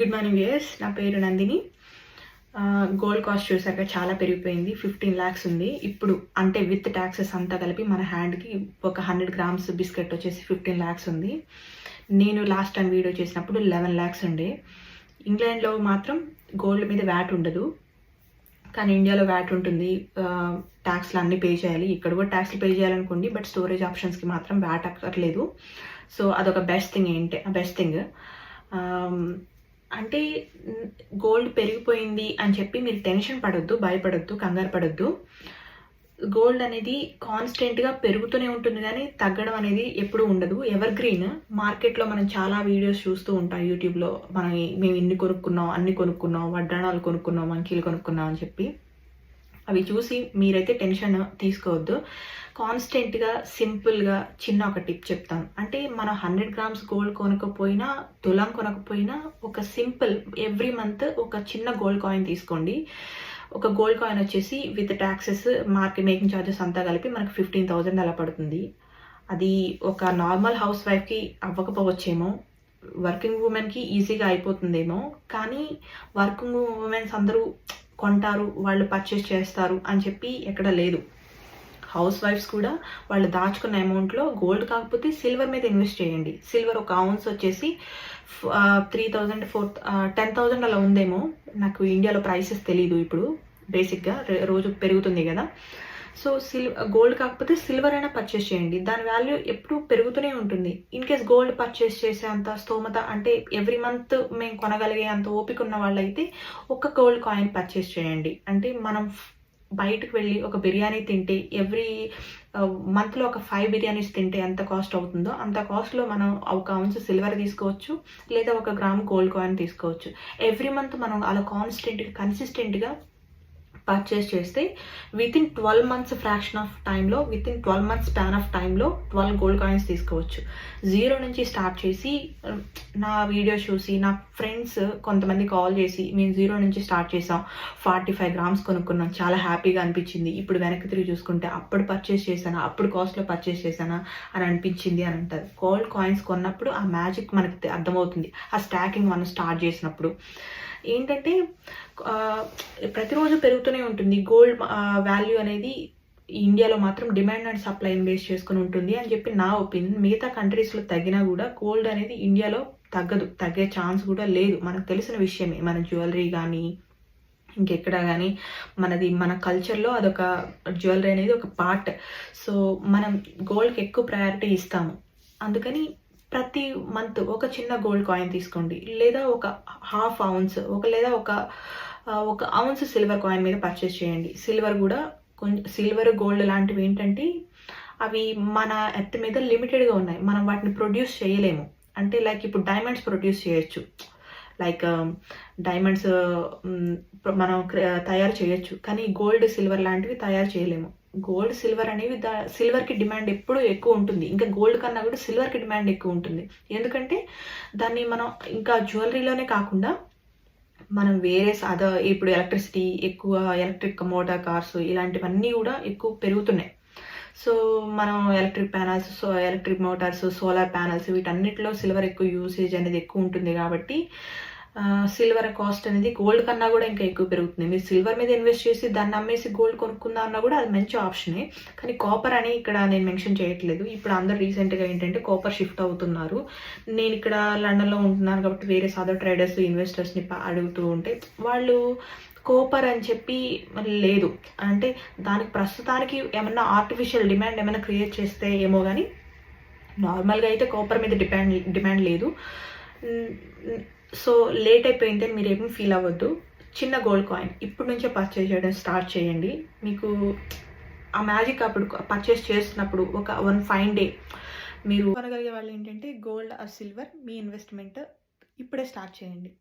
Good morning viewers, నా పేరు Nandini. Gold cost చూసాక చాలా పెరిగిపోయింది. 15 lakhs ఉంది ఇప్పుడు. అంటే విత్ ట్యాక్సెస్ అంతా కలిపి మన హ్యాండ్కి ఒక 100 grams బిస్కెట్ వచ్చేసి 15 lakhs ఉంది. నేను లాస్ట్ టైం వీడియో చేసినప్పుడు 11 lakhs ఉండే. ఇంగ్లాండ్లో మాత్రం గోల్డ్ మీద వ్యాట్ ఉండదు, కానీ ఇండియాలో వ్యాట్ ఉంటుంది. ట్యాక్స్లు అన్నీ పే చేయాలి. ఇక్కడ కూడా ట్యాక్స్లు పే చేయాలనుకోండి, బట్ స్టోరేజ్ ఆప్షన్స్కి మాత్రం వ్యాట్ అక్కర్లేదు. సో అదొక బెస్ట్ థింగ్. అంటే గోల్డ్ పెరిగిపోయింది అని చెప్పి మీరు టెన్షన్ పడొద్దు, భయపడొద్దు, కంగారు పడొద్దు. గోల్డ్ అనేది కాన్స్టెంట్గా పెరుగుతూనే ఉంటుంది, కానీ తగ్గడం అనేది ఎప్పుడూ ఉండదు. Ever green. మార్కెట్లో మనం చాలా వీడియోస్ చూస్తూ ఉంటాం యూట్యూబ్లో. మేము ఇన్ని కొనుక్కున్నాం, అన్ని కొనుక్కున్నాం, వడ్డాణాలు కొనుక్కున్నాం, మంకీలు కొనుక్కున్నాం అని చెప్పి. అవి చూసి మీరైతే టెన్షన్ తీసుకోవద్దు. కాన్స్టెంట్గా సింపుల్గా చిన్న ఒక టిప్ చెప్తాను. అంటే మనం 100 grams గోల్డ్ కొనకపోయినా, తులం కొనకపోయినా, ఒక సింపుల్ ఎవ్రీ మంత్ ఒక చిన్న గోల్డ్ కాయిన్ తీసుకోండి. ఒక గోల్డ్ కాయిన్ వచ్చేసి with taxes, market making charges అంతా కలిపి మనకు 15,000 అలా పడుతుంది. అది ఒక నార్మల్ హౌస్ వైఫ్కి అవ్వకపోవచ్చేమో, వర్కింగ్ ఉమెన్కి ఈజీగా అయిపోతుందేమో. కానీ వర్కింగ్ ఉమెన్స్ అందరూ కొంటారు, వాళ్ళు పర్చేస్ చేస్తారు అని చెప్పి ఎక్కడ లేదు. హౌస్ వైఫ్స్ కూడా వాళ్ళు దాచుకున్న అమౌంట్లో గోల్డ్ కాకపోతే సిల్వర్ మీద ఇన్వెస్ట్ చేయండి. సిల్వర్ ఒక ounce వచ్చేసి 3,000 10,000 అలా ఉందేమో. నాకు ఇండియాలో ప్రైసెస్ తెలీదు ఇప్పుడు. బేసిక్గా రోజు పెరుగుతుంది కదా. సో గోల్డ్ కాకపోతే సిల్వర్ అయినా పర్చేస్ చేయండి. దాని వాల్యూ ఎప్పుడు పెరుగుతూనే ఉంటుంది. ఇన్ కేస్ గోల్డ్ పర్చేస్ చేసే అంత స్తోమత, అంటే ఎవ్రీ మంత్ మేము కొనగలిగే అంత ఓపిక ఉన్న వాళ్ళైతే ఒక గోల్డ్ కాయిన్ పర్చేస్ చేయండి. అంటే మనం బయటకు వెళ్ళి ఒక బిర్యానీ తింటే ఎవ్రీ మంత్లో ఒక 5 బిర్యానీస్ తింటే ఎంత కాస్ట్ అవుతుందో అంత కాస్ట్లో మనం ఒక ounce సిల్వర్ తీసుకోవచ్చు, లేదా 1 gram గోల్డ్ కాయిన్ తీసుకోవచ్చు. ఎవ్రీ మంత్ మనం అలా కన్సిస్టెంట్గా పర్చేస్ చేస్తే వితిన్ 12 months ఫ్రాక్షన్ ఆఫ్ టైంలో, వితిన్ 12 months స్పాన్ ఆఫ్ టైంలో 12 గోల్డ్ కాయిన్స్ తీసుకోవచ్చు. 0 నుంచి స్టార్ట్ చేసి, నా వీడియోస్ చూసి నా ఫ్రెండ్స్ కొంతమంది కాల్ చేసి మేము 0 నుంచి స్టార్ట్ చేసాం, 45 grams కొనుక్కున్నాం, చాలా హ్యాపీగా అనిపించింది, ఇప్పుడు వెనక్కి తిరిగి చూసుకుంటే అప్పుడు పర్చేస్ చేశానా, అప్పుడు కాస్ట్లో పర్చేస్ చేశానా అని అనిపించింది అని అంటారు. గోల్డ్ కాయిన్స్ కొన్నప్పుడు ఆ మ్యాజిక్ మనకి అర్థమవుతుంది. ఆ స్టాకింగ్ మనం స్టార్ట్ చేసినప్పుడు ఏంటంటే ప్రతిరోజు పెరుగుతూనే ఉంటుంది గోల్డ్ వాల్యూ అనేది. ఇండియాలో మాత్రం డిమాండ్ అండ్ సప్లైని బేస్ చేసుకుని ఉంటుంది అని చెప్పి నా ఒపీనియన్. మిగతా కంట్రీస్లో తగ్గినా కూడా గోల్డ్ అనేది ఇండియాలో తగ్గదు, తగ్గే ఛాన్స్ కూడా లేదు. మనకు తెలిసిన విషయమే. మన జ్యువెలరీ కానీ ఇంకెక్కడ కానీ మన కల్చర్లో అదొక జ్యువెలరీ అనేది ఒక పార్ట్. సో మనం గోల్డ్కి ఎక్కువ ప్రయారిటీ ఇస్తాము. అందుకని ప్రతి మంత్ ఒక చిన్న గోల్డ్ కాయిన్ తీసుకోండి, లేదా ఒక 1/2 ounce, లేదా ఒక ounce సిల్వర్ కాయిన్ మీద పర్చేస్ చేయండి. సిల్వర్ కూడా సిల్వర్ గోల్డ్ లాంటివి ఏంటంటే అవి మన ఎర్త్ మీద లిమిటెడ్గా ఉన్నాయి. మనం వాటిని ప్రొడ్యూస్ చేయలేము. అంటే లైక్ ఇప్పుడు డైమండ్స్ ప్రొడ్యూస్ చేయొచ్చు, లైక్ డైమండ్స్ మనం తయారు చేయొచ్చు, కానీ గోల్డ్ సిల్వర్ లాంటివి తయారు చేయలేము. గోల్డ్ సిల్వర్ అనేవి సిల్వర్కి డిమాండ్ ఎప్పుడు ఎక్కువ ఉంటుంది. ఇంకా గోల్డ్ కన్నా కూడా సిల్వర్కి డిమాండ్ ఎక్కువ ఉంటుంది. ఎందుకంటే దాన్ని మనం ఇంకా జ్యువెలరీలోనే కాకుండా మనం వేరే ఇప్పుడు ఎలక్ట్రిసిటీ ఎక్కువ, ఎలక్ట్రిక్ మోటార్ కార్స్ ఇలాంటివన్నీ కూడా ఎక్కువ పెరుగుతున్నాయి. సో మనం ఎలక్ట్రిక్ మోటార్స్, సోలార్ ప్యానల్స్ వీటన్నిటిలో సిల్వర్ ఎక్కువ యూసేజ్ అనేది ఎక్కువ ఉంటుంది. కాబట్టి సిల్వర్ కాస్ట్ అనేది గోల్డ్ కన్నా కూడా ఇంకా ఎక్కువ పెరుగుతుంది. మీరు సిల్వర్ మీద ఇన్వెస్ట్ చేసి దాన్ని అమ్మేసి గోల్డ్ కొనుక్కుందా అన్నా కూడా అది మంచి ఆప్షనే. కానీ కాపర్ అని ఇక్కడ నేను మెన్షన్ చేయట్లేదు. ఇప్పుడు అందరు రీసెంట్గా ఏంటంటే కాపర్ షిఫ్ట్ అవుతున్నారు. నేను ఇక్కడ లండన్లో ఉంటున్నాను కాబట్టి వేరే అదర్ ట్రేడర్స్, ఇన్వెస్టర్స్ని అడుగుతూ ఉంటే వాళ్ళు కాపర్ అని చెప్పి లేదు అంటే దానికి ప్రస్తుతానికి ఏమన్నా ఆర్టిఫిషియల్ డిమాండ్ ఏమైనా క్రియేట్ చేస్తే ఏమో, కానీ నార్మల్గా అయితే కాపర్ మీద డిమాండ్ లేదు. సో లేట్ అయిపోయింది అని మీరు ఏమీ ఫీల్ అవ్వద్దు. చిన్న గోల్డ్ కాయిన్ ఇప్పటి నుంచే పర్చేస్ చేయడం స్టార్ట్ చేయండి. మీకు ఆ మ్యాజిక్ అప్పుడు పర్చేస్ చేస్తున్నప్పుడు ఒక 1 fine day మీరు కొనగలిగే వాళ్ళు ఏంటంటే gold or silver. Me investment ఇప్పుడే స్టార్ట్ చేయండి.